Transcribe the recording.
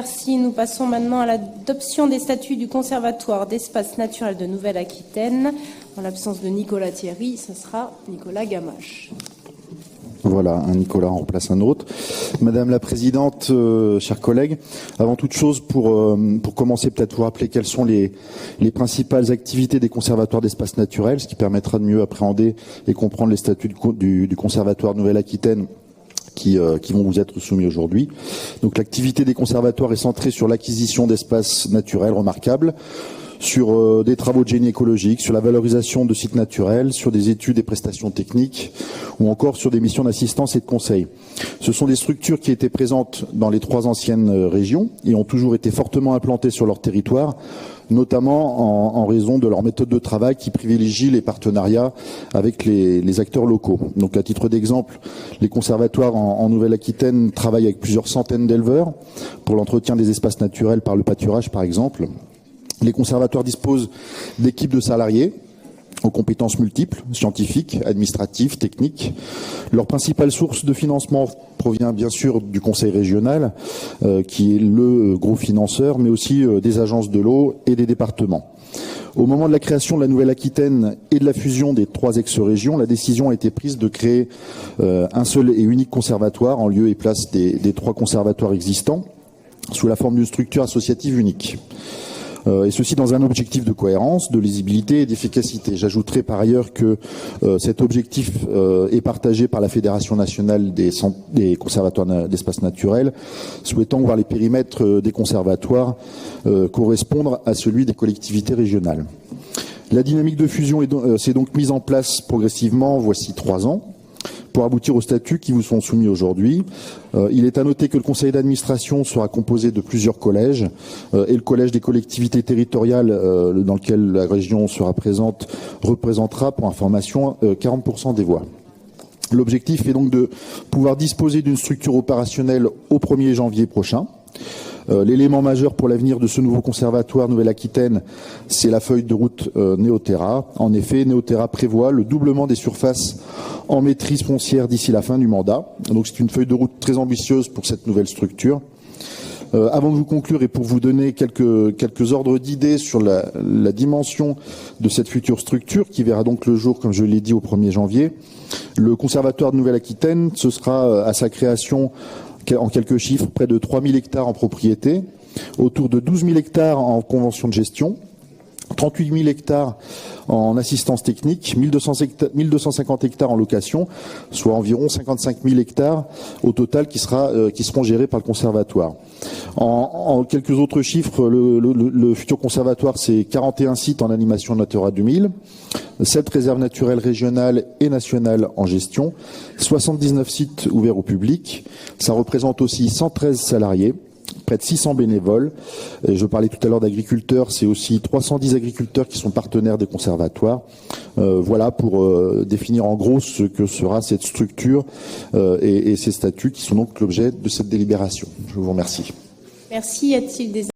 Merci. Nous passons maintenant à l'adoption des statuts du Conservatoire d'espaces naturels de Nouvelle-Aquitaine. En l'absence de Nicolas Thierry, ce sera Nicolas Gamache. Voilà, un Nicolas en remplace un autre. Madame la Présidente, chers collègues, avant toute chose, pour commencer, peut-être vous rappeler quelles sont les principales activités des conservatoires d'espaces naturels, ce qui permettra de mieux appréhender et comprendre les statuts du Conservatoire Nouvelle-Aquitaine qui vont vous être soumis aujourd'hui. Donc l'activité des conservatoires est centrée sur l'acquisition d'espaces naturels remarquables, sur des travaux de génie écologique, sur la valorisation de sites naturels, sur des études et prestations techniques, ou encore sur des missions d'assistance et de conseil. Ce sont des structures qui étaient présentes dans les 3 anciennes régions et ont toujours été fortement implantées sur leur territoire, notamment en raison de leur méthode de travail qui privilégie les partenariats avec les acteurs locaux. Donc à titre d'exemple, les conservatoires en Nouvelle-Aquitaine travaillent avec plusieurs centaines d'éleveurs pour l'entretien des espaces naturels par le pâturage par exemple. Les conservatoires disposent d'équipes de salariés aux compétences multiples, scientifiques, administratives, techniques. Leur principale source de financement provient bien sûr du conseil régional, qui est le gros financeur, mais aussi des agences de l'eau et des départements. Au moment de la création de la Nouvelle-Aquitaine et de la fusion des 3 ex-régions, la décision a été prise de créer un seul et unique conservatoire en lieu et place des 3 conservatoires existants, sous la forme d'une structure associative unique. Et ceci dans un objectif de cohérence, de lisibilité et d'efficacité. J'ajouterai par ailleurs que cet objectif est partagé par la Fédération nationale des conservatoires d'espaces naturels, souhaitant voir les périmètres des conservatoires correspondre à celui des collectivités régionales. La dynamique de fusion s'est donc mise en place progressivement, voici 3 ans, pour aboutir aux statuts qui vous sont soumis aujourd'hui. Il est à noter que le conseil d'administration sera composé de plusieurs collèges et le collège des collectivités territoriales dans lequel la région sera présente représentera, pour information, 40% des voix. L'objectif est donc de pouvoir disposer d'une structure opérationnelle au 1er janvier prochain. L'élément majeur pour l'avenir de ce nouveau conservatoire Nouvelle-Aquitaine, c'est la feuille de route Néoterra. En effet, Néoterra prévoit le doublement des surfaces en maîtrise foncière d'ici la fin du mandat. Donc c'est une feuille de route très ambitieuse pour cette nouvelle structure. Avant de vous conclure et pour vous donner quelques ordres d'idées sur la dimension de cette future structure, qui verra donc le jour, comme je l'ai dit, au 1er janvier, le conservatoire de Nouvelle-Aquitaine, ce sera à sa création, en quelques chiffres, près de 3000 hectares en propriété, autour de 12 000 hectares en convention de gestion, 38 000 hectares en assistance technique, 1250 hectares en location, soit environ 55 000 hectares au total qui seront gérés par le conservatoire. En quelques autres chiffres, le futur conservatoire, c'est 41 sites en animation Natura 2000, 7 réserves naturelles régionales et nationales en gestion, 79 sites ouverts au public. Ça représente aussi 113 salariés, près de 600 bénévoles. Et je parlais tout à l'heure d'agriculteurs, c'est aussi 310 agriculteurs qui sont partenaires des conservatoires. Voilà pour définir en gros ce que sera cette structure et ces statuts qui sont donc l'objet de cette délibération. Je vous remercie. Merci. Y a-t-il des